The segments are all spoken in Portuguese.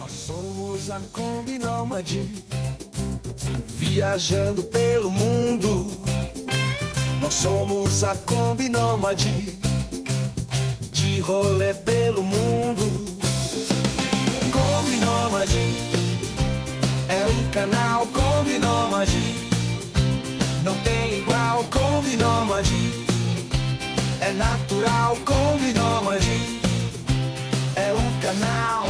Nós somos a Kombi Nômade, viajando pelo mundo. Nós somos a Kombi Nômade, de rolê pelo mundo. Kombi Nômade é um canal Kombi Nômade, não tem igual. Kombi Nômade é natural. Kombi Nômade é um canal.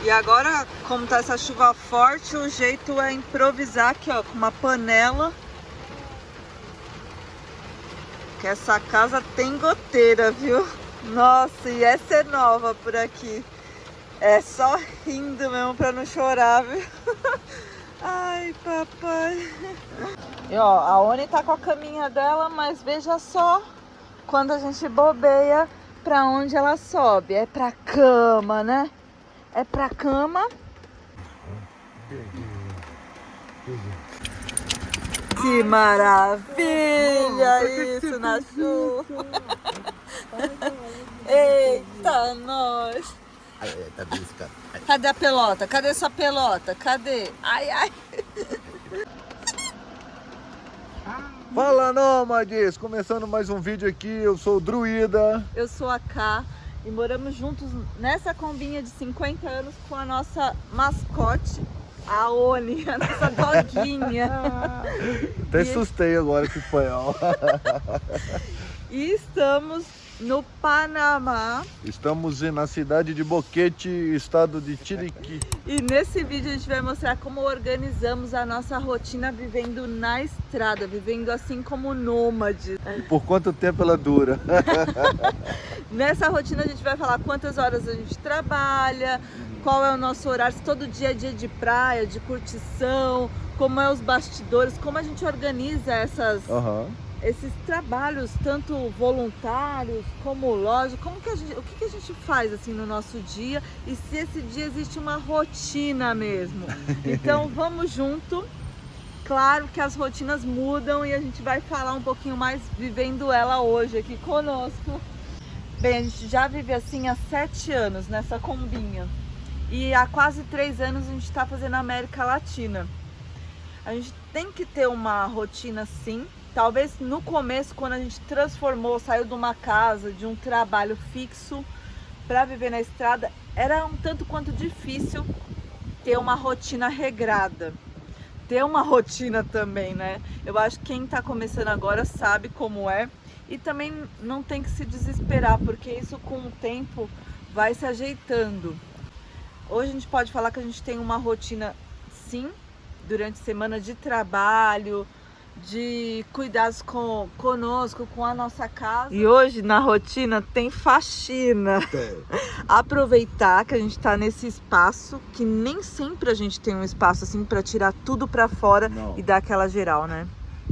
E agora, como tá essa chuva forte, o jeito é improvisar aqui, ó, com uma panela. Que essa casa tem goteira, viu? Nossa, e essa é nova por aqui. É só rindo mesmo pra não chorar, viu? Ai, papai. E ó, a Oni tá com a caminha dela, mas veja só quando a gente bobeia pra onde ela sobe. É pra cama, né? É pra cama. Que maravilha isso na chuva. Eita, nós. Cadê a pelota? Cadê sua pelota? Cadê? Ai, ai. Fala, nômades! Começando mais um vídeo aqui, eu sou o Druida. Eu sou a Ká e moramos juntos nessa combinha de 50 anos com a nossa mascote, a Oni, a nossa doguinha. Até assustei agora com o espanhol. E estamos no Panamá. Estamos na cidade de Boquete, estado de Chiriquí. E nesse vídeo a gente vai mostrar como organizamos a nossa rotina vivendo na estrada, vivendo assim como nômade. Por quanto tempo ela dura? Nessa rotina a gente vai falar quantas horas a gente trabalha, qual é o nosso horário, se todo dia é dia de praia, de curtição, como é os bastidores, como a gente organiza esses trabalhos, tanto voluntários como loja, como que o que a gente faz assim no nosso dia e se esse dia existe uma rotina mesmo. Então vamos junto. Claro que as rotinas mudam e a gente vai falar um pouquinho mais vivendo ela hoje aqui conosco. Bem, a gente já vive assim há 7 anos nessa combinha e há quase 3 anos a gente está fazendo a América Latina. A gente tem que ter uma rotina sim. Talvez no começo, quando a gente transformou, saiu de uma casa, de um trabalho fixo para viver na estrada, era um tanto quanto difícil ter uma rotina regrada. Ter uma rotina também, né? Eu acho que quem está começando agora sabe como é. E também não tem que se desesperar, porque isso com o tempo vai se ajeitando. Hoje a gente pode falar que a gente tem uma rotina, sim, durante a semana de trabalho, de cuidados conosco, com a nossa casa. E hoje na rotina tem faxina. Aproveitar que a gente tá nesse espaço, que nem sempre a gente tem um espaço assim para tirar tudo para fora. Não. E dar aquela geral, né?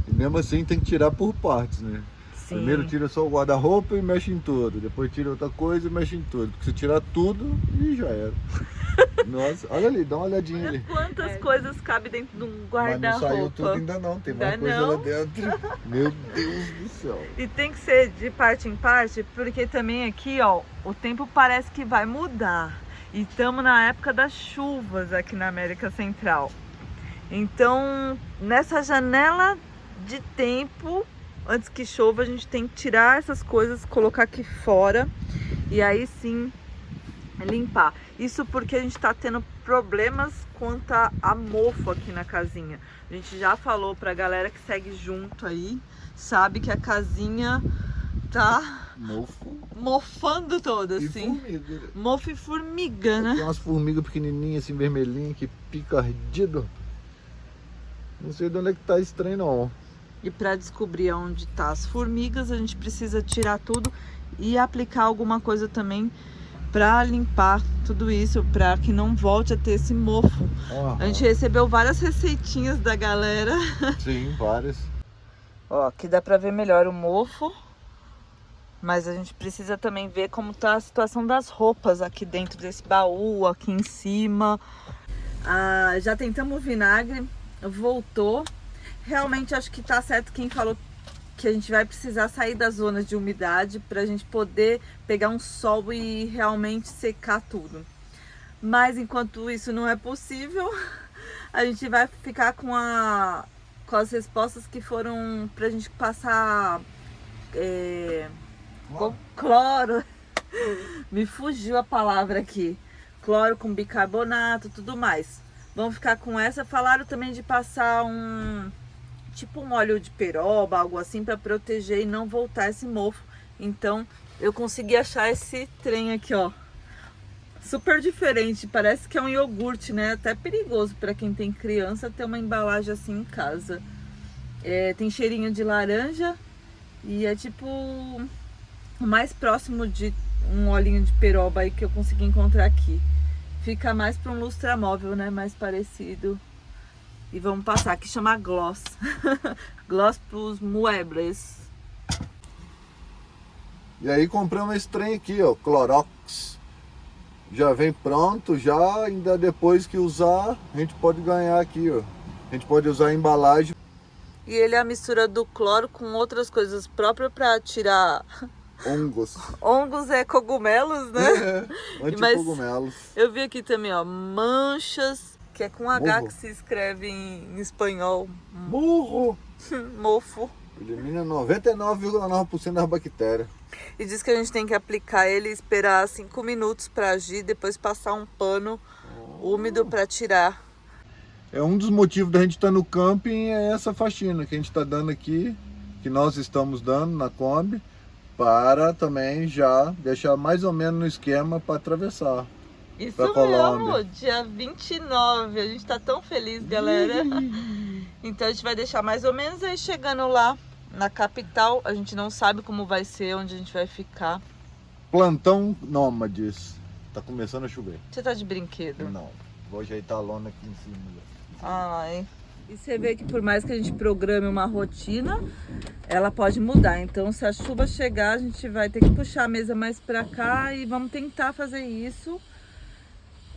E mesmo assim tem que tirar por partes, né? Sim. Primeiro tira só o guarda-roupa e mexe em tudo. Depois tira outra coisa e mexe em tudo. Porque se tirar tudo, já era. Nossa, olha ali, dá uma olhadinha ali. Quantas coisas cabem dentro de um guarda-roupa. Mas não saiu tudo ainda não, tem mais coisa lá dentro. Meu Deus do céu. E tem que ser de parte em parte, porque também aqui, ó, o tempo parece que vai mudar. E estamos na época das chuvas aqui na América Central. Então, nessa janela de tempo, antes que chova, a gente tem que tirar essas coisas, colocar aqui fora e aí sim limpar. Isso porque a gente tá tendo problemas quanto a mofo aqui na casinha. A gente já falou pra galera que segue junto aí, sabe que a casinha tá mofando toda, assim. Formiga. Mofo e formiga, né? Tem umas formigas pequenininhas assim, vermelhinhas, que pica ardido. Não sei de onde é que tá esse trem não. E para descobrir onde tá as formigas, a gente precisa tirar tudo e aplicar alguma coisa também pra limpar tudo isso, pra que não volte a ter esse mofo. A gente recebeu várias receitinhas da galera. Sim, várias. Ó, aqui dá pra ver melhor o mofo. Mas a gente precisa também ver como tá a situação das roupas aqui dentro desse baú, aqui em cima. Ah, já tentamos o vinagre, voltou. Realmente acho que tá certo quem falou que a gente vai precisar sair das zonas de umidade pra gente poder pegar um sol e realmente secar tudo. Mas enquanto isso não é possível, a gente vai ficar com as respostas que foram pra gente passar cloro. Me fugiu a palavra aqui. Cloro com bicarbonato, tudo mais. Vamos ficar com essa. Falaram também de passar tipo um óleo de peroba, algo assim, para proteger e não voltar esse mofo. Então eu consegui achar esse trem aqui, ó. Super diferente, parece que é um iogurte, né? Até perigoso para quem tem criança ter uma embalagem assim em casa. Tem cheirinho de laranja e é tipo o mais próximo de um olhinho de peroba aí que eu consegui encontrar aqui. Fica mais para um lustramóvel, né? Mais parecido. E vamos passar aqui, chama gloss. Gloss pros muebles. E aí compramos esse trem aqui, ó, Clorox. Já vem pronto, já ainda depois que usar, a gente pode ganhar aqui, ó. A gente pode usar a embalagem. E ele é a mistura do cloro com outras coisas próprias para tirar Hongos. hongos cogumelos, né? Anticogumelos. Eu vi aqui também, ó, manchas, que é com H Morro. que se escreve em espanhol. Burro! Mofo. Elimina 99,9% das bactérias. E diz que a gente tem que aplicar ele e esperar 5 minutos para agir, depois passar um pano úmido para tirar. É um dos motivos da gente estar no camping, é essa faxina que a gente está dando aqui, que nós estamos dando na Kombi, para também já deixar mais ou menos no esquema para atravessar. Isso pra Colômbia. mesmo, dia 29, a gente tá tão feliz, galera. Então a gente vai deixar mais ou menos aí chegando lá na capital. A gente não sabe como vai ser, onde a gente vai ficar. Plantão nômades. Tá começando a chover. Você tá de brinquedo? Não, vou ajeitar a lona aqui em cima. Ai. E você vê que por mais que a gente programe uma rotina, ela pode mudar. Então se a chuva chegar, a gente vai ter que puxar a mesa mais pra cá e vamos tentar fazer isso.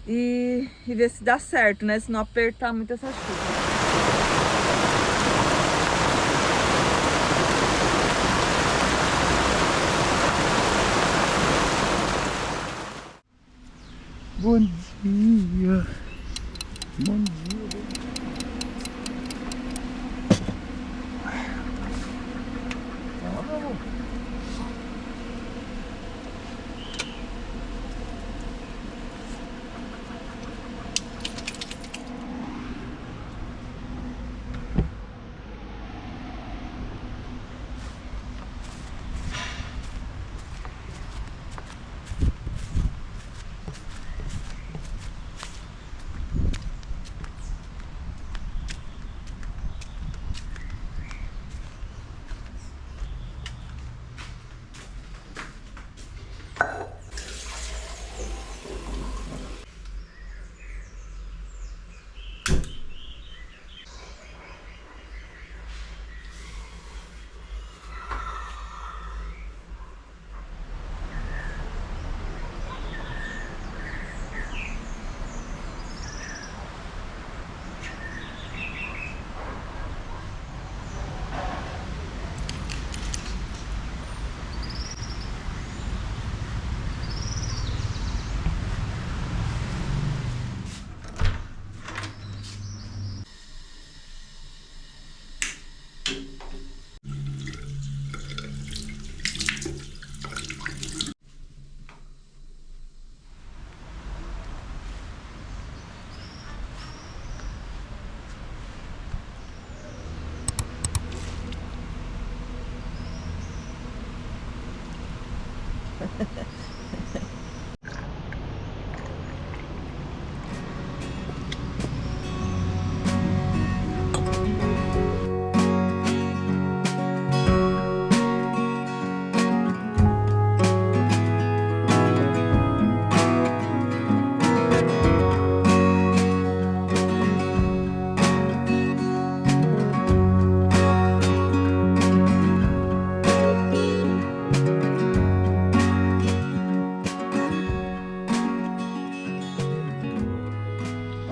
E ver se dá certo, né? Se não apertar muito essa chuva. Bom dia. Bom dia.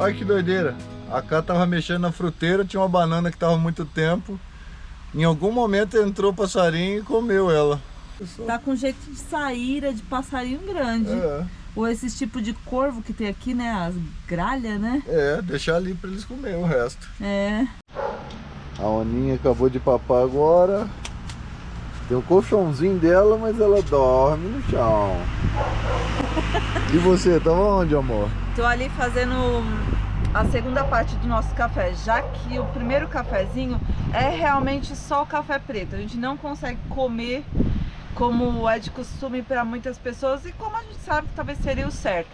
Olha que doideira. A Cá tava mexendo na fruteira, tinha uma banana que tava há muito tempo. Em algum momento entrou o passarinho e comeu ela. Tá com jeito de saíra de passarinho grande. É. Ou esses tipo de corvo que tem aqui, né? As gralhas, né? É, deixar ali pra eles comerem o resto. É. A Oninha acabou de papar agora. Tem um colchãozinho dela, mas ela dorme no chão. E você, tava onde, amor? Tô ali fazendo a segunda parte do nosso café, já que o primeiro cafezinho é realmente só o café preto. A gente não consegue comer como é de costume para muitas pessoas e como a gente sabe que talvez seria o certo.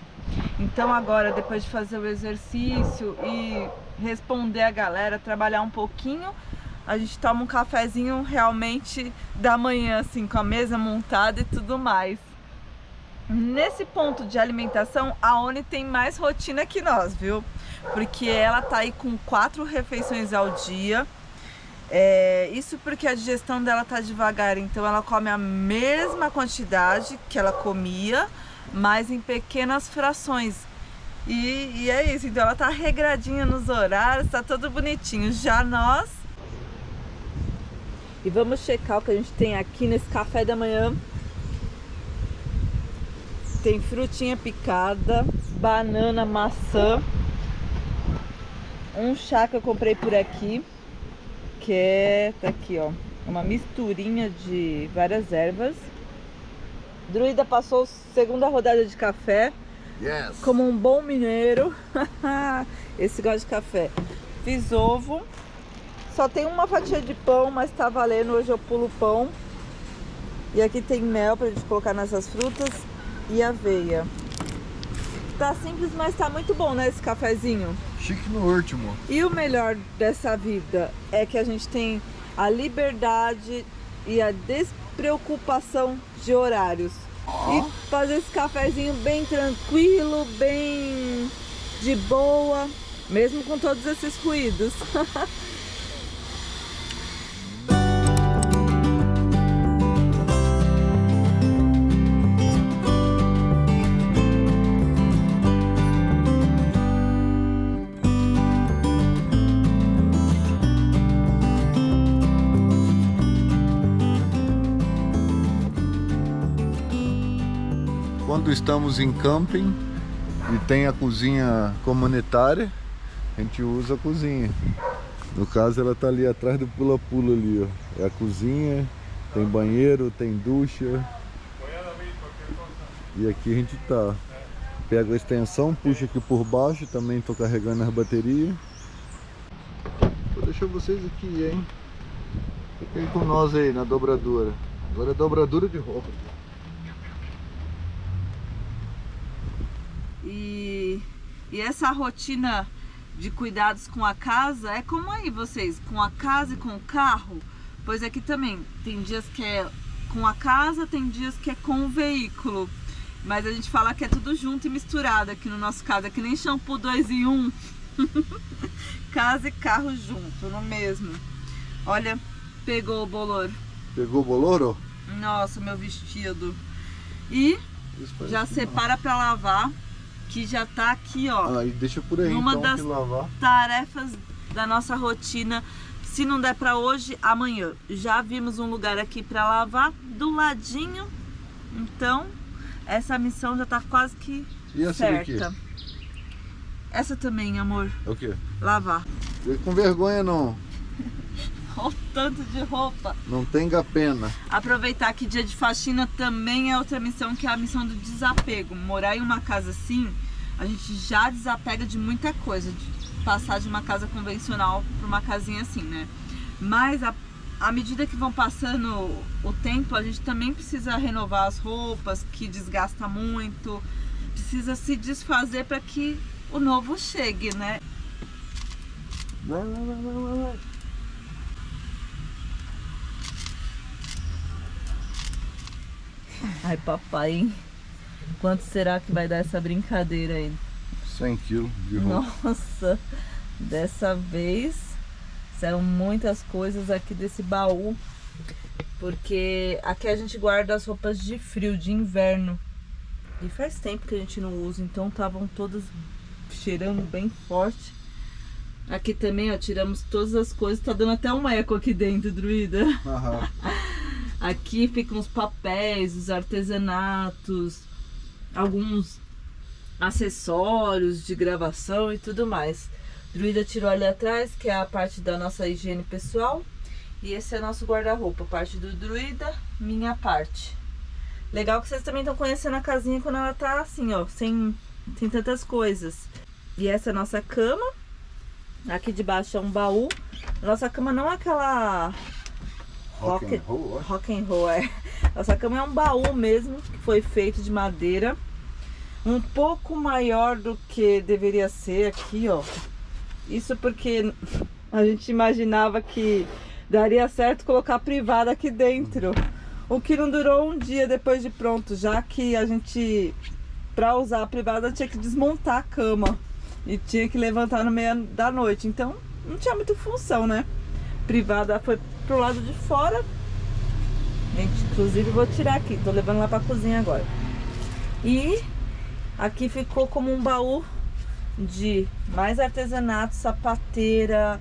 Então agora, depois de fazer o exercício e responder a galera, trabalhar um pouquinho, a gente toma um cafezinho realmente da manhã, assim, com a mesa montada e tudo mais. Nesse ponto de alimentação, a Oni tem mais rotina que nós, viu? Porque ela tá aí com 4 refeições ao dia. Isso porque a digestão dela tá devagar, então ela come a mesma quantidade que ela comia, mas em pequenas frações. E é isso, então ela tá regradinha nos horários, tá tudo bonitinho. Já nós... E vamos checar o que a gente tem aqui nesse café da manhã. Tem frutinha picada, banana, maçã, um chá que eu comprei por aqui, que é, tá aqui ó, uma misturinha de várias ervas. Druida passou segunda rodada de café, Yes. como um bom mineiro. Esse gosta de café. Fiz ovo, só tem uma fatia de pão, mas tá valendo, hoje eu pulo pão. E aqui tem mel pra gente colocar nessas frutas e aveia. Tá simples, mas tá muito bom, né, esse cafezinho? Chique no último. E o melhor dessa vida é que a gente tem a liberdade e a despreocupação de horários. E fazer esse cafezinho bem tranquilo, bem de boa, mesmo com todos esses ruídos. Quando estamos em camping e tem a cozinha comunitária, a gente usa a cozinha. No caso ela tá ali atrás do pula-pula ali, ó. É a cozinha, tem banheiro, tem ducha. E aqui a gente tá. Pega a extensão, puxa aqui por baixo, também tô carregando as baterias. Vou deixar vocês aqui, hein? Fiquem com nós aí na dobradura. Agora é dobradura de roupa. E essa rotina de cuidados com a casa é como aí vocês, com a casa e com o carro? Pois aqui também tem dias que é com a casa, tem dias que é com o veículo. Mas a gente fala que é tudo junto e misturado aqui no nosso caso, é que nem shampoo 2 em 1. Casa e carro junto, no mesmo. Olha, pegou o bolor. Pegou o bolor? Nossa, meu vestido. E já separa pra lavar, que já tá aqui, ó. Ah, e deixa por aí numa então das que lavar. tarefas da nossa rotina. Se não der pra hoje, amanhã. Já vimos um lugar aqui pra lavar do ladinho. Então, essa missão já tá quase que E essa certa. daqui? Essa também, amor. É o quê? Lavar. Com vergonha não. Olha o tanto de roupa. Não tenha pena. Aproveitar que dia de faxina também é outra missão, que é a missão do desapego. Morar em uma casa assim, a gente já desapega de muita coisa, de passar de uma casa convencional para uma casinha assim, né? Mas à medida que vão passando o tempo, a gente também precisa renovar as roupas, que desgasta muito, precisa se desfazer para que o novo chegue, né? Ai, papai, hein? Quanto será que vai dar essa brincadeira aí? 100 quilos de roupa. Nossa, dessa vez saíram muitas coisas aqui desse baú, porque aqui a gente guarda as roupas de frio, de inverno. E faz tempo que a gente não usa, então estavam todas cheirando bem forte. Aqui também, ó, tiramos todas as coisas. Tá dando até um eco aqui dentro, Druida. Aham. Aqui ficam os papéis, os artesanatos, alguns acessórios de gravação e tudo mais. Druida tirou ali atrás, que é a parte da nossa higiene pessoal. E esse é nosso guarda-roupa, parte do Druida, minha parte. Legal que vocês também estão conhecendo a casinha quando ela tá assim, ó, sem tantas coisas. E essa é a nossa cama. Aqui debaixo é um baú. Nossa cama não é aquela rock and roll, é. Nossa cama é um baú mesmo, que foi feito de madeira. Um pouco maior do que deveria ser aqui, ó. Isso porque a gente imaginava que daria certo colocar privada aqui dentro. O que não durou um dia depois de pronto, já que a gente, pra usar a privada, tinha que desmontar a cama. E tinha que levantar no meio da noite. Então, não tinha muita função, né? Privada foi pro lado de fora. Gente, inclusive vou tirar aqui. Tô levando lá pra cozinha agora. E aqui ficou como um baú de mais artesanato, sapateira,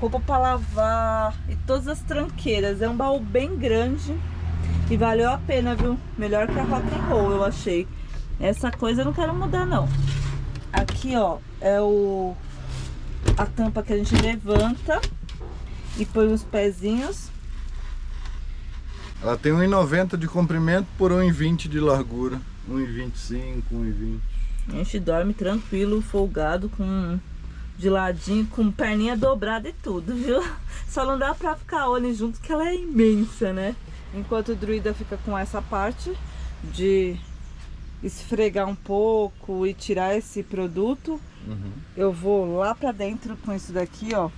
roupa pra lavar e todas as tranqueiras. É um baú bem grande e valeu a pena, viu? Melhor que a rock and roll, eu achei. Essa coisa eu não quero mudar, não. Aqui, ó, é a tampa que a gente levanta e põe os pezinhos. Ela tem 1,90 de comprimento por 1,20 de largura. 1,25, 1,20. A gente dorme tranquilo, folgado, de ladinho, com perninha dobrada e tudo, viu? Só não dá pra ficar olhando junto, que ela é imensa, né? Enquanto o Druida fica com essa parte de esfregar um pouco e tirar esse produto, eu vou lá pra dentro com isso daqui, ó,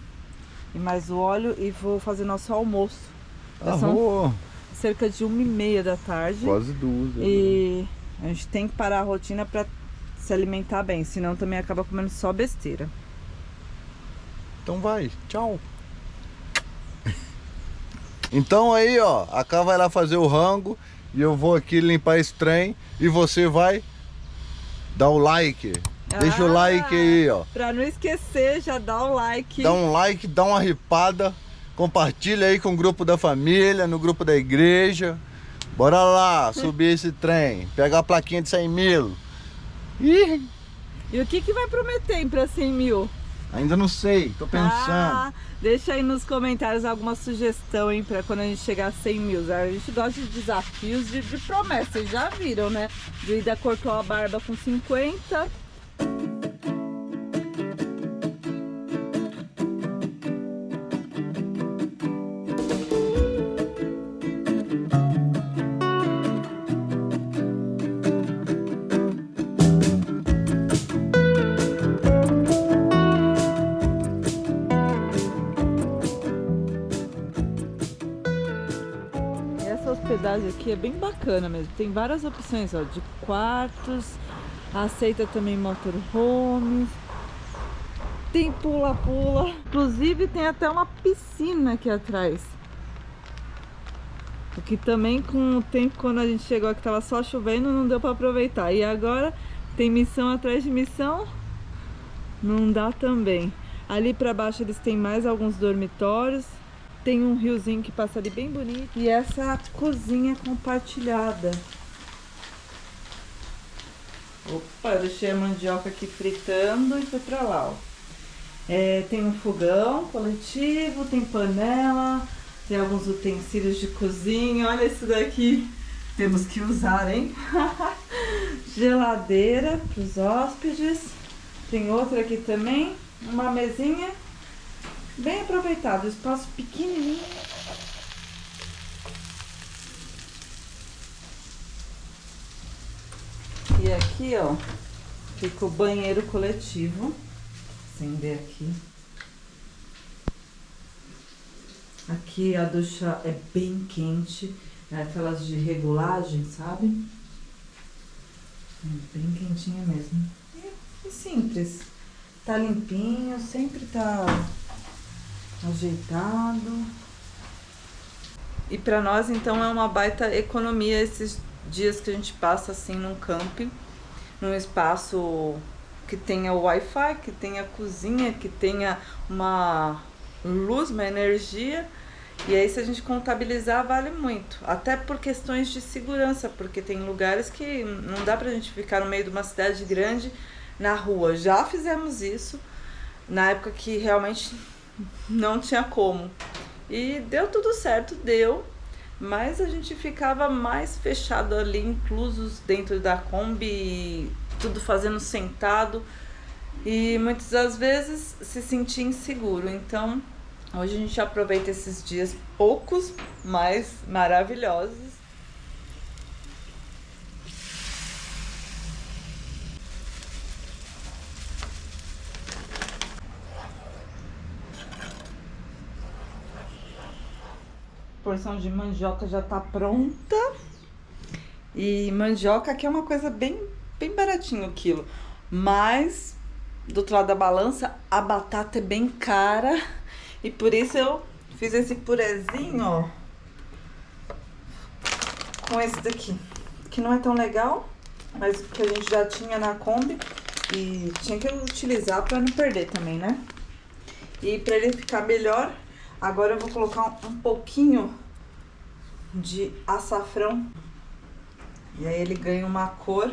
e mais o óleo, e vou fazer nosso almoço. São cerca de 1h30 da tarde. Quase 2. E a gente tem que parar a rotina pra se alimentar bem, senão também acaba comendo só besteira. Então vai, tchau. Então aí, ó, a Cá vai lá fazer o rango e eu vou aqui limpar esse trem e você vai dar o like. Deixa o like aí, ó. Pra não esquecer, já dá um like. Dá um like, dá uma ripada, compartilha aí com o grupo da família, no grupo da igreja. Bora lá, subir esse trem, pegar a plaquinha de 100 mil. Ih, E o que vai prometer hein, pra 100 mil? ainda não sei, tô pensando. Deixa aí nos comentários alguma sugestão, hein, pra quando a gente chegar a 100 mil. A gente gosta de desafios, de promessas, vocês já viram, né? Druida cortou a barba com 50. Hospedagem aqui é bem bacana mesmo, tem várias opções, ó, de quartos, aceita também motorhomes, tem pula-pula, inclusive tem até uma piscina aqui atrás. O que também com o tempo, quando a gente chegou aqui tava só chovendo, não deu para aproveitar. E agora tem missão atrás de missão, não dá também. Ali para baixo eles têm mais alguns dormitórios. Tem um riozinho que passa ali bem bonito. E essa cozinha compartilhada. Opa, eu deixei a mandioca aqui fritando e fui pra lá, ó. Tem um fogão coletivo, tem panela, tem alguns utensílios de cozinha. Olha isso daqui. Temos que usar, hein? Geladeira para os hóspedes. Tem outra aqui também. Uma mesinha. Bem aproveitado, espaço pequenininho. E aqui, ó, fica o banheiro coletivo. Vou acender aqui. Aqui a ducha é bem quente, é aquelas de regulagem, sabe? Bem quentinha mesmo. E simples. Tá limpinho, sempre tá ajeitado. E pra nós então é uma baita economia esses dias que a gente passa assim num camping, num espaço que tenha o Wi-Fi, que tenha cozinha, que tenha uma luz, uma energia. E aí, se a gente contabilizar, vale muito. Até por questões de segurança, porque tem lugares que não dá pra gente ficar no meio de uma cidade grande na rua. Já fizemos isso na época que realmente não tinha como. E deu tudo certo, deu. Mas a gente ficava mais fechado ali, inclusos dentro da Kombi, tudo fazendo sentado. E muitas das vezes se sentia inseguro. Então, hoje a gente aproveita esses dias poucos, mas maravilhosos. A porção de mandioca já tá pronta. E mandioca aqui é uma coisa bem baratinho o quilo. Mas, do outro lado da balança, a batata é bem cara. E por isso eu fiz esse purezinho, ó. Com esse daqui. Que não é tão legal, mas que a gente já tinha na Kombi. E tinha que utilizar pra não perder também, né? E pra ele ficar melhor, agora eu vou colocar um pouquinho de açafrão. E aí ele ganha uma cor,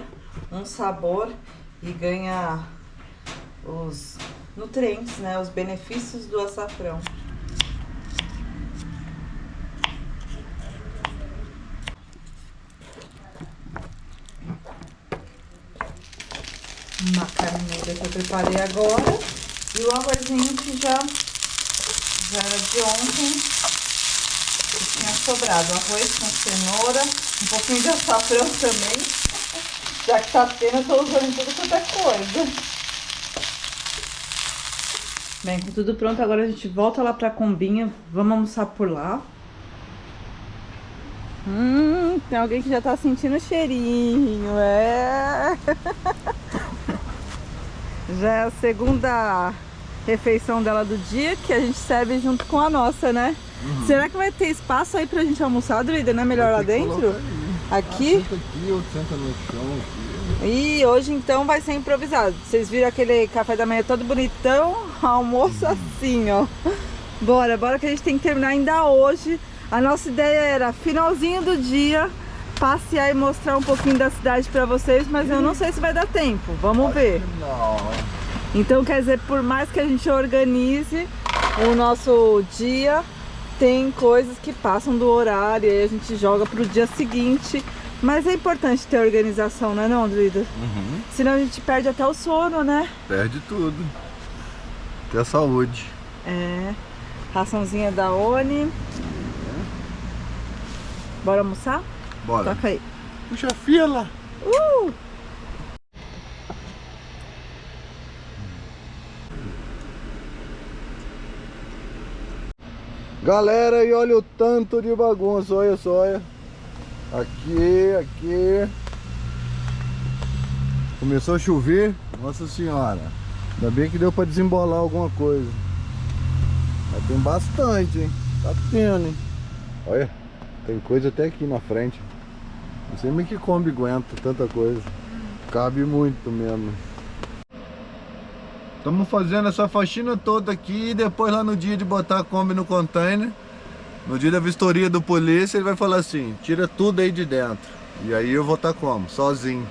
um sabor e ganha os nutrientes, né? Os benefícios do açafrão. Uma carne moída que eu preparei agora. E o arrozinho que já era de ontem. Que tinha sobrado. Arroz com cenoura. Um pouquinho de açafrão também. Já que tá tendo, eu tô usando tudo quanto é coisa. Bem, com tudo pronto, agora a gente volta lá pra Combinha. Vamos almoçar por lá. Tem alguém que já tá sentindo o cheirinho, é. Já é a segunda refeição dela do dia, que a gente serve junto com a nossa, né? Será que vai ter espaço aí pra gente almoçar, Druida? Não é melhor lá dentro? Aqui? Senta aqui, outro senta no chão aqui. E hoje então vai ser improvisado. Vocês viram aquele café da manhã todo bonitão? Almoço assim, ó. Bora que a gente tem que terminar ainda hoje. A nossa ideia era, finalzinho do dia, passear e mostrar um pouquinho da cidade pra vocês, mas eu não sei se vai dar tempo. Vamos ver. Não. Então, quer dizer, por mais que a gente organize o nosso dia, tem coisas que passam do horário e aí a gente joga pro dia seguinte. Mas é importante ter organização, não é não, Druida? Senão a gente perde até o sono, né? Perde tudo. Até a saúde. É. Raçãozinha da Oni. Bora almoçar? Bora. Toca aí. Puxa a fila. Galera, e olha o tanto de bagunça, olha só, olha. Aqui. Começou a chover, nossa senhora. Ainda bem que deu pra desembolar alguma coisa. Mas tem bastante, hein. Tá tendo, hein. Olha, tem coisa até aqui na frente. Não sei nem que Kombi aguenta tanta coisa. Cabe muito mesmo. Estamos fazendo essa faxina toda aqui e depois lá no dia de botar a Kombi no container, no dia da vistoria do polícia, ele vai falar assim, tira tudo aí de dentro. E aí eu vou estar como? Sozinho.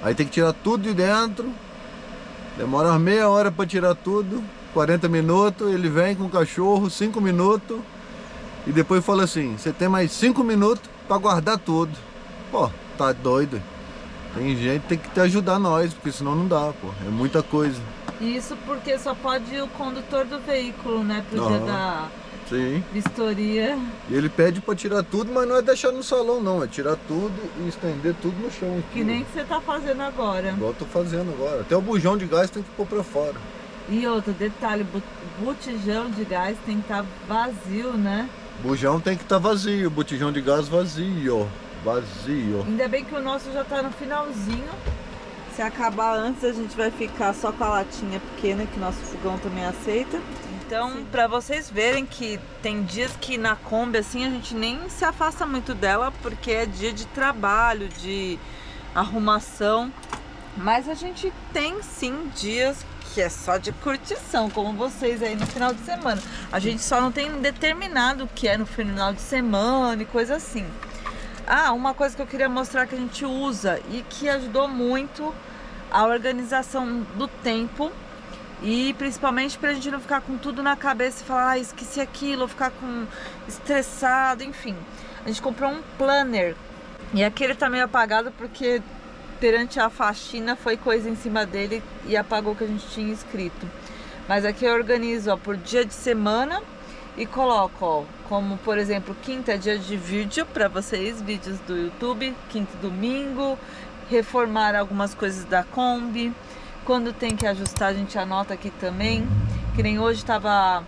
Aí tem que tirar tudo de dentro. Demora umas meia hora para tirar tudo, 40 minutos, ele vem com o cachorro, 5 minutos. E depois fala assim, você tem mais 5 minutos para guardar tudo. Pô, tá doido? Tem gente que tem que te ajudar nós, porque senão não dá, pô. É muita coisa. Isso porque só pode ir o condutor do veículo, né? Pro dia da Sim. vistoria. E ele pede pra tirar tudo, mas não é deixar no salão, não. É tirar tudo e estender tudo no chão aqui. Que nem que você tá fazendo agora. Igual eu tô fazendo agora. Até o bujão de gás tem que pôr pra fora. E outro detalhe, botijão de gás tem que estar vazio, né? Bujão tem que estar vazio, botijão de gás vazio. Vazio. Ainda bem que o nosso já tá no finalzinho. Se acabar antes, a gente vai ficar só com a latinha pequena, que nosso fogão também aceita. Então, pra vocês verem que tem dias que na Kombi, assim, a gente nem se afasta muito dela, porque é dia de trabalho, de arrumação. Mas a gente tem sim dias que é só de curtição, como vocês aí no final de semana. A gente só não tem determinado o que é no final de semana e coisa assim. Ah, uma coisa que eu queria mostrar que a gente usa e que ajudou muito a organização do tempo, e principalmente pra gente não ficar com tudo na cabeça e falar, ah, esqueci aquilo, ou ficar estressado, enfim. A gente comprou um planner e aqui ele tá meio apagado porque perante a faxina foi coisa em cima dele e apagou o que a gente tinha escrito. Mas aqui eu organizo, ó, por dia de semana e coloco, ó, como por exemplo, quinta é dia de vídeo para vocês, vídeos do YouTube, quinta e domingo, reformar algumas coisas da Kombi. Quando tem que ajustar, a gente anota aqui também. Que nem hoje tava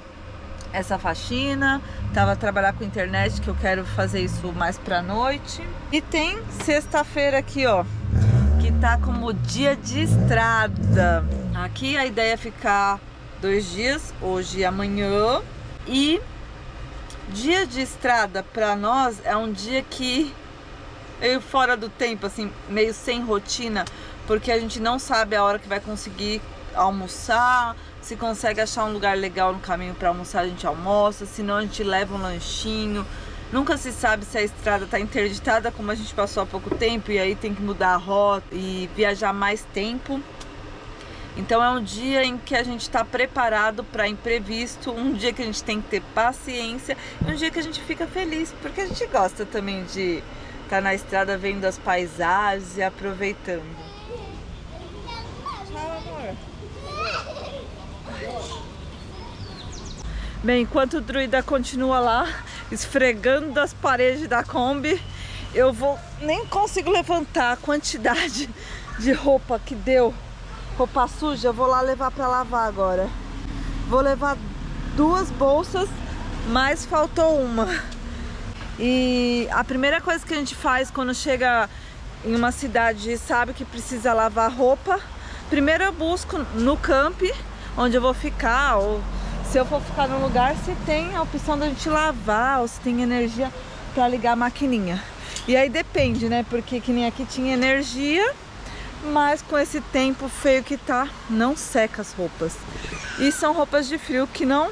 essa faxina, tava trabalhar com internet, que eu quero fazer isso mais pra noite. E tem sexta-feira aqui, ó, que tá como dia de estrada. Aqui a ideia é ficar 2 dias, hoje e amanhã. E dia de estrada pra nós é um dia que meio fora do tempo, assim, meio sem rotina, porque a gente não sabe a hora que vai conseguir almoçar. Se consegue achar um lugar legal no caminho para almoçar, a gente almoça, senão a gente leva um lanchinho. Nunca se sabe se a estrada está interditada, como a gente passou há pouco tempo, e aí tem que mudar a rota e viajar mais tempo. Então é um dia em que a gente está preparado para imprevisto, um dia que a gente tem que ter paciência, e um dia que a gente fica feliz, porque a gente gosta também de estar na estrada vendo as paisagens e aproveitando. Tchau, amor. Bem, enquanto o druida continua lá esfregando as paredes da Kombi, eu nem consigo levantar a quantidade de roupa que deu. Roupa suja, eu vou lá levar para lavar agora. Vou levar 2 bolsas, mas faltou uma. E a primeira coisa que a gente faz quando chega em uma cidade e sabe que precisa lavar roupa, primeiro eu busco no camp onde eu vou ficar, ou se eu for ficar num lugar, se tem a opção da gente lavar, ou se tem energia para ligar a maquininha. E aí depende, né? Porque que nem aqui tinha energia, mas com esse tempo feio que tá, não seca as roupas. E são roupas de frio que não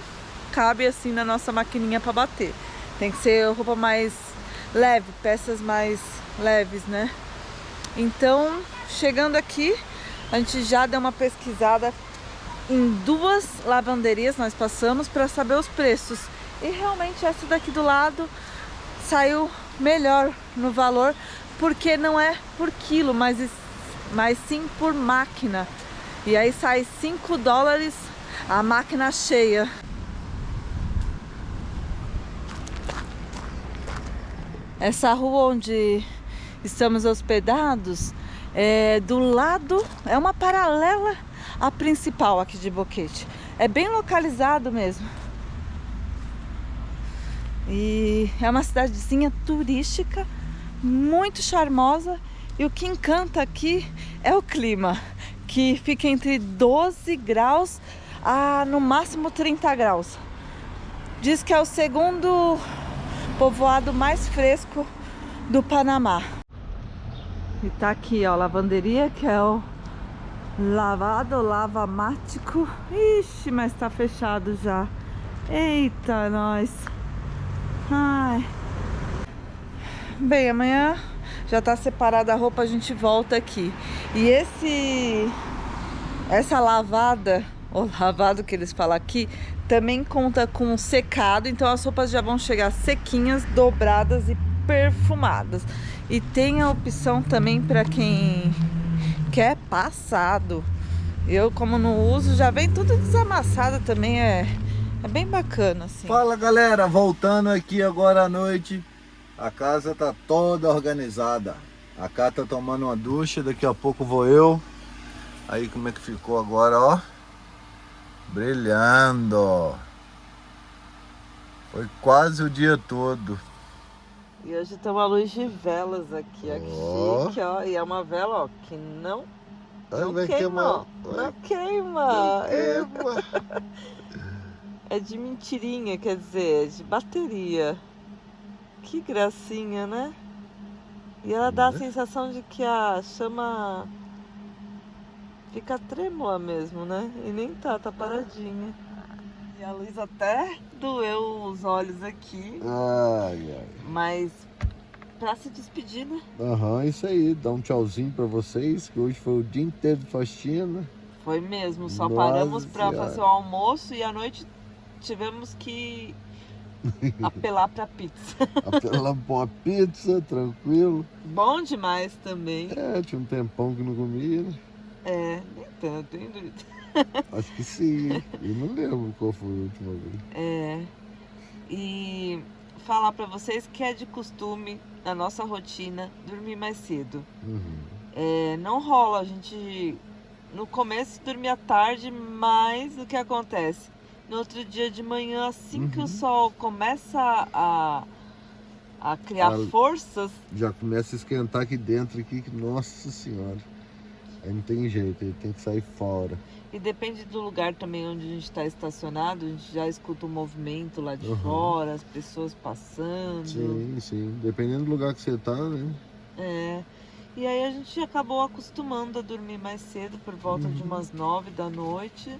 cabe assim na nossa maquininha para bater. Tem que ser roupa mais leve, peças mais leves, né? Então, chegando aqui, a gente já deu uma pesquisada em 2 lavanderias, nós passamos para saber os preços. E realmente essa daqui do lado saiu melhor no valor, porque não é por quilo, mas sim por máquina. E aí sai $5 a máquina cheia. Essa rua onde estamos hospedados, do lado, é uma paralela à principal aqui de Boquete. É bem localizado mesmo. E é uma cidadezinha turística, muito charmosa. E o que encanta aqui é o clima, que fica entre 12 graus a no máximo 30 graus. Diz que é o segundo povoado mais fresco do Panamá. E tá aqui, ó, a lavanderia, que é o lavamático. Ixi, mas tá fechado já. Eita, nós. Ai. Bem, amanhã já tá separada a roupa, a gente volta aqui. E essa lavada, ou lavado que eles falam aqui, também conta com secado, então as roupas já vão chegar sequinhas, dobradas e perfumadas. E tem a opção também para quem quer passado. Eu, como não uso, já vem tudo desamassado também, é bem bacana assim. Fala, galera, voltando aqui agora à noite. A casa tá toda organizada. A Cá tá tomando uma ducha, daqui a pouco vou eu. Aí como é que ficou agora, ó? Brilhando. Foi quase o dia todo. E hoje tem uma luz de velas aqui, ó, que chique, ó. E é uma vela, ó, que não queima. Não queima. É de mentirinha, quer dizer, é de bateria. Que gracinha, né? E ela dá a sensação de que a chama Fica trêmula mesmo, né? E nem tá paradinha. E a luz até doeu os olhos aqui. Ai, ai. Mas pra se despedir, né? Aham, isso aí. Dá um tchauzinho pra vocês, que hoje foi o dia inteiro de faxina. Foi mesmo, só Nossa paramos pra Senhora. fazer o almoço e à noite tivemos que apelar pra pizza. Apelar pra uma pizza, tranquilo. Bom demais também. É, tinha um tempão que não comia, né? É, nem tanto, hein, Dorito? Acho que sim. Eu não lembro qual foi a última vez. É. E falar pra vocês que é de costume, na nossa rotina, dormir mais cedo. Uhum. Não rola, a gente no começo dormia tarde, mas o que acontece? No outro dia de manhã, assim que o sol começa a criar forças, Já começa a esquentar aqui dentro, aqui, que, nossa senhora. Aí não tem jeito, ele tem que sair fora. e depende do lugar também onde a gente está estacionado, a gente já escuta o movimento lá de fora, as pessoas passando. Sim, sim. Dependendo do lugar que você tá, né? É. E aí a gente acabou acostumando a dormir mais cedo, por volta de umas 9 da noite.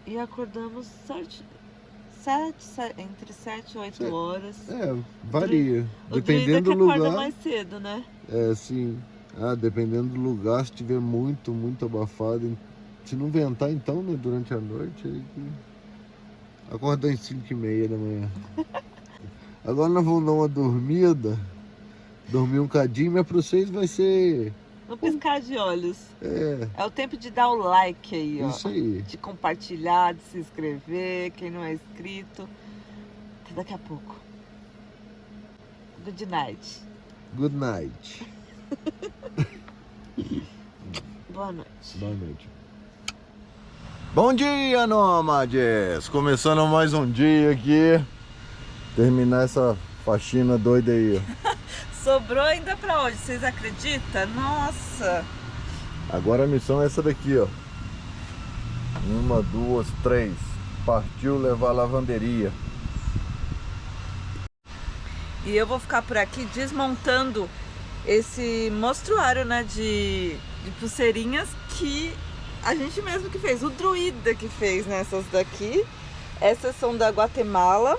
E acordamos entre 7 e 8 horas. É, varia. O Dependendo druida do que acorda lugar. mais cedo, né? É, sim. Ah, dependendo do lugar, se tiver muito, muito abafado. Se não ventar, então, né, durante a noite, aí que... acordar em 5h30 da manhã. Agora nós vamos dar uma dormida, dormir um cadinho, mas para vocês vai ser... No piscar de olhos. É, É o tempo de dar o like aí, ó. isso aí. De compartilhar, de se inscrever, quem não é inscrito. Até daqui a pouco. Good night. Good night. Boa noite. Boa noite. Bom dia, nômades! Começando mais um dia aqui. Terminar essa faxina doida aí, ó. Sobrou ainda pra hoje, vocês acreditam? Nossa! Agora a missão é essa daqui, ó. 1, 2, 3. Partiu levar a lavanderia. E eu vou ficar por aqui desmontando esse mostruário, né, de pulseirinhas que a gente mesmo que fez. O druida que fez nessas daqui. Essas são da Guatemala.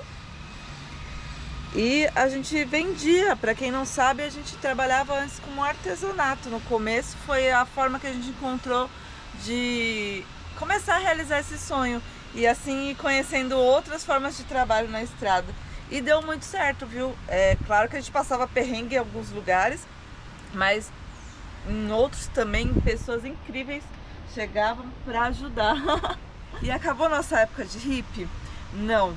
E a gente vendia, para quem não sabe, a gente trabalhava antes como artesanato. No começo foi a forma que a gente encontrou de começar a realizar esse sonho. E assim ir conhecendo outras formas de trabalho na estrada. E deu muito certo, viu? É claro que a gente passava perrengue em alguns lugares, mas em outros também pessoas incríveis chegavam para ajudar. E acabou nossa época de hippie? Não.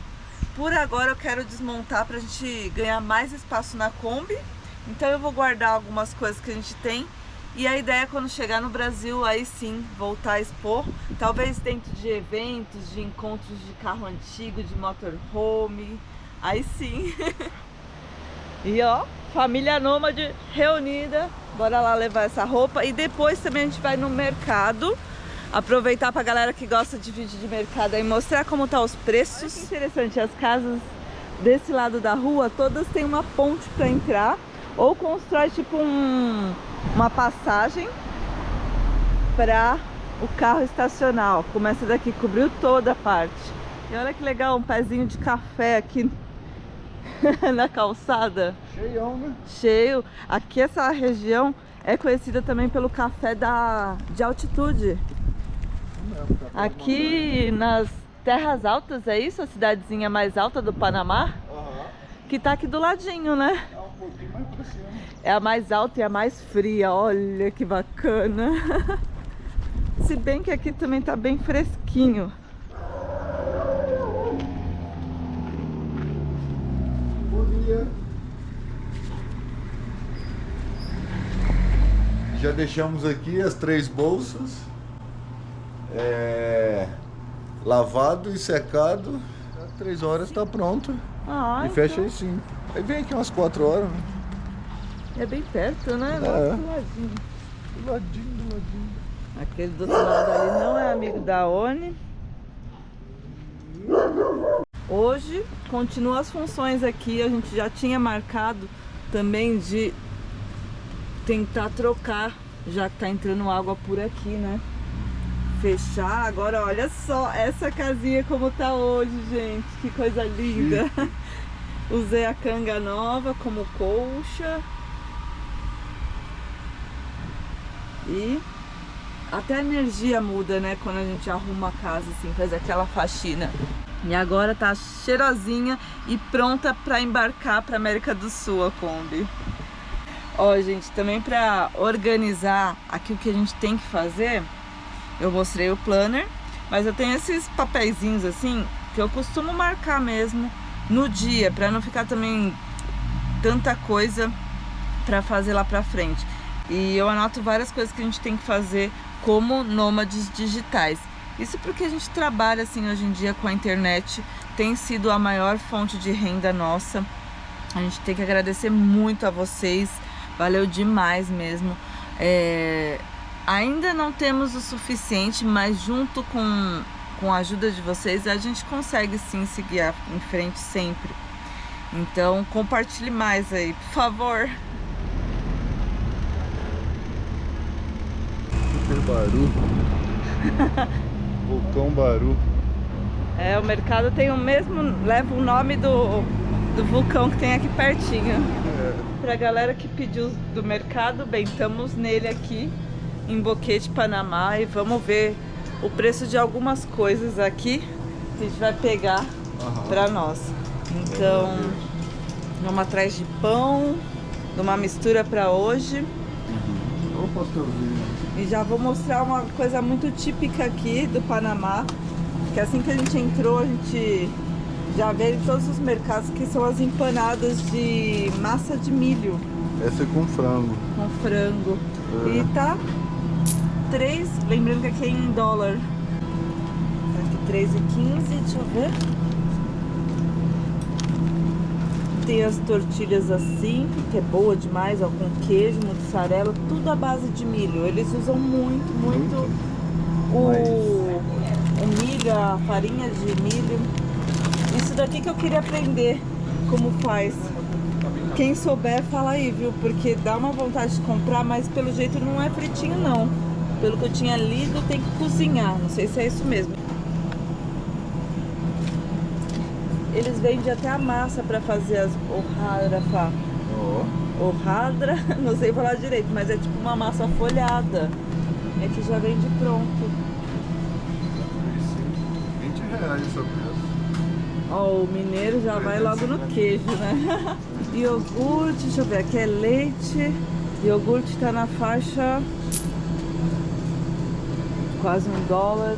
Por agora eu quero desmontar pra gente ganhar mais espaço na Kombi. Então eu vou guardar algumas coisas que a gente tem. E a ideia é quando chegar no Brasil, aí sim, voltar a expor. Talvez dentro de eventos, de encontros de carro antigo, de motorhome. Aí sim. E ó, família nômade reunida. Bora lá levar essa roupa. E depois também a gente vai no mercado. Aproveitar pra galera que gosta de vídeo de mercado aí, mostrar como tá os preços. Olha que interessante, as casas desse lado da rua, todas têm uma ponte pra entrar. Ou constrói tipo uma passagem pra o carro estacionar. Ó, como essa daqui cobriu toda a parte. E olha que legal, um pezinho de café aqui na calçada. Cheião, né? Cheio. Aqui essa região é conhecida também pelo café de altitude. Aqui nas Terras Altas, é isso? A cidadezinha mais alta do Panamá? Que tá aqui do ladinho, né? É um pouquinho mais pra cima. É a mais alta e a mais fria, olha que bacana. Se bem que aqui também tá bem fresquinho. Bom dia. Já deixamos aqui as 3 bolsas. Lavado e secado. 3 horas tá pronto. Ah, E fecha às 5. Aí vem aqui umas 4 horas, né? é bem perto, né? É. Nossa, do ladinho. Do ladinho, do ladinho. Aquele do outro lado ali não é amigo da Oni. Hoje continua as funções aqui. A gente já tinha marcado também de tentar trocar, já que tá entrando água por aqui, né? fechar. Agora olha só essa casinha como tá hoje, gente. Que coisa linda. Usei a canga nova como colcha. E até a energia muda, né? Quando a gente arruma a casa assim, faz aquela faxina. E agora tá cheirosinha e pronta para embarcar para América do Sul a Kombi. Ó, gente, também para organizar aqui o que a gente tem que fazer, eu mostrei o planner, mas eu tenho esses papeizinhos assim que eu costumo marcar mesmo no dia, para não ficar também tanta coisa para fazer lá para frente. E eu anoto várias coisas que a gente tem que fazer como nômades digitais. Isso porque a gente trabalha assim hoje em dia com a internet, tem sido a maior fonte de renda nossa. A gente tem que agradecer muito a vocês, valeu demais mesmo. Ainda não temos o suficiente, mas junto com a ajuda de vocês, a gente consegue sim seguir em frente sempre. Então compartilhe mais aí, por favor. Super Baru. Vulcão Baru. O mercado tem o mesmo, leva o nome do vulcão que tem aqui pertinho. Pra galera que pediu do mercado, bem, estamos nele aqui em Boquete, Panamá, e vamos ver o preço de algumas coisas aqui que a gente vai pegar pra nós. Então, vamos atrás de pão, de uma mistura pra hoje. E já vou mostrar uma coisa muito típica aqui do Panamá, que assim que a gente entrou, a gente já vê em todos os mercados, que são as empanadas de massa de milho. Essa é com frango. Com frango. E tá 3, lembrando que aqui é em dólar. Tá aqui 3,15, deixa eu ver. Tem as tortilhas assim, que é boa demais, ó, com queijo, mussarela, tudo à base de milho. Eles usam muito o milho, a farinha de milho. Isso daqui que eu queria aprender como faz. Quem souber, fala aí, viu? Porque dá uma vontade de comprar, mas pelo jeito não é fritinho não. Pelo que eu tinha lido, tem que cozinhar. Não sei se é isso mesmo. Eles vendem até a massa para fazer as ohadra. Ohadra, não sei falar direito, mas é tipo uma massa folhada. É que já vende pronto. R$20 essa peça. Ó, o mineiro já vai logo no queijo, né? Iogurte, deixa eu ver, aqui é leite. Iogurte tá na faixa quase $1.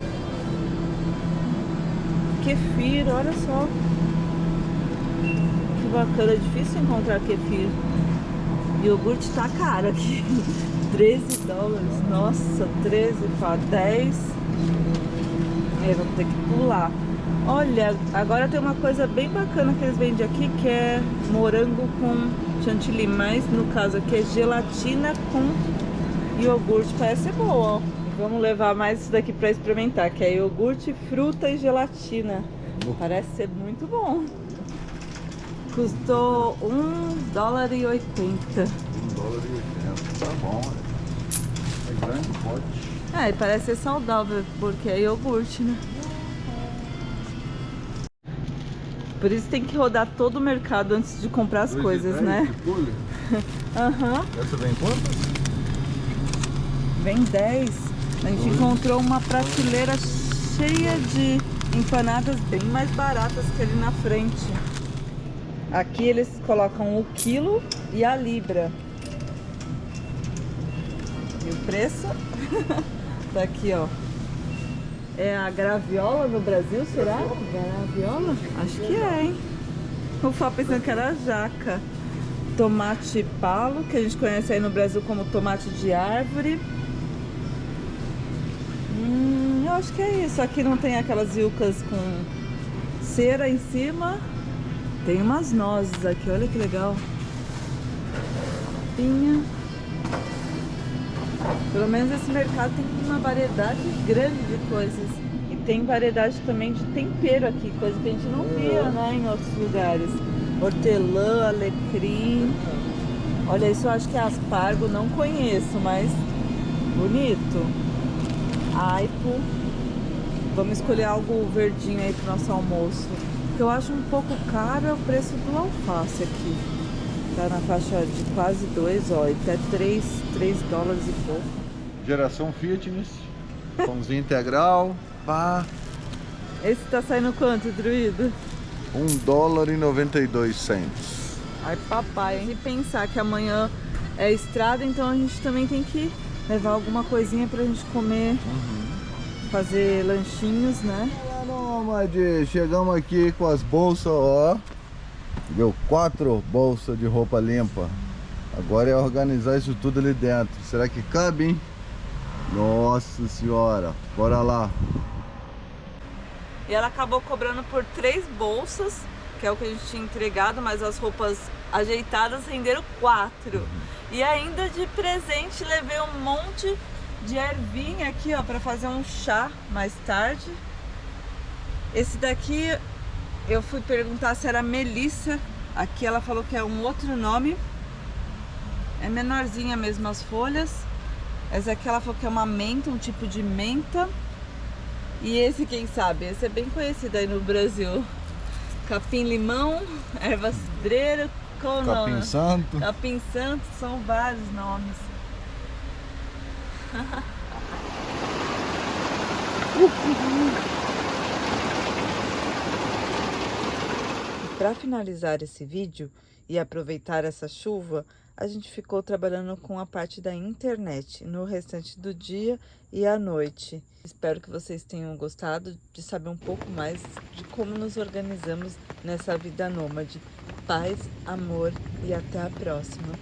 Kefir, olha só. Que bacana, é difícil encontrar kefir. Iogurte tá caro aqui. $13. Nossa, 13, 10. Vamos ter que pular. Olha, agora tem uma coisa bem bacana que eles vendem aqui, que é morango com chantilly, mas no caso aqui é gelatina com iogurte, parece ser boa, ó. Vamos levar mais isso daqui para experimentar, que é iogurte, fruta e gelatina. Parece ser muito bom. Custou $1,80. $1,80. Tá bom, é grande pote. E parece ser saudável, porque é iogurte, né? Por isso tem que rodar todo o mercado antes de comprar as coisas, né? Essa vem quanto? Vem 10. A gente encontrou uma prateleira cheia de empanadas bem mais baratas que ali na frente. Aqui eles colocam o quilo e a libra. E o preço? Tá aqui, ó. É a graviola no Brasil, será? Graviola? Acho que é, hein? Eu tava pensando que era jaca. Tomate palo, que a gente conhece aí no Brasil como tomate de árvore. Eu acho que é isso. Aqui não tem aquelas yucas com cera em cima. Tem umas nozes aqui, olha que legal. Pinha. Pelo menos esse mercado tem uma variedade grande de coisas. E tem variedade também de tempero aqui, coisa que a gente não via, né, em outros lugares. Hortelã, alecrim. Olha, isso eu acho que é aspargo, não conheço, mas bonito. aipo. Vamos escolher algo verdinho aí pro nosso almoço. O que eu acho um pouco caro é o preço do alface aqui. Tá na faixa de quase 2, ó, e até 3 dólares e pouco. Geração fitness, pãozinho integral, pá. Esse tá saindo quanto, druida? $1,92. Ai, papai, hein? E pensar que amanhã é estrada, então a gente também tem que levar alguma coisinha pra gente comer, fazer lanchinhos, né? Olá, Nômade! Chegamos aqui com as bolsas, ó. Deu 4 bolsas de roupa limpa. Agora é organizar isso tudo ali dentro. Será que cabe, hein? Nossa senhora! Bora lá! E ela acabou cobrando por 3 bolsas, que é o que a gente tinha entregado, mas as roupas ajeitadas renderam 4. E ainda de presente levei um monte de ervinha aqui, ó, para fazer um chá mais tarde. Esse daqui eu fui perguntar se era melissa. Aqui ela falou que é um outro nome. É menorzinha mesmo as folhas. Essa aqui ela falou que é uma menta, um tipo de menta. E esse, quem sabe? Esse é bem conhecido aí no Brasil. Capim-limão, erva cidreira, qual o nome? Capim-santo. Capim-santo, são vários nomes. Para finalizar esse vídeo e aproveitar essa chuva, a gente ficou trabalhando com a parte da internet no restante do dia e à noite. Espero que vocês tenham gostado de saber um pouco mais de como nos organizamos nessa vida nômade. Paz, amor e até a próxima.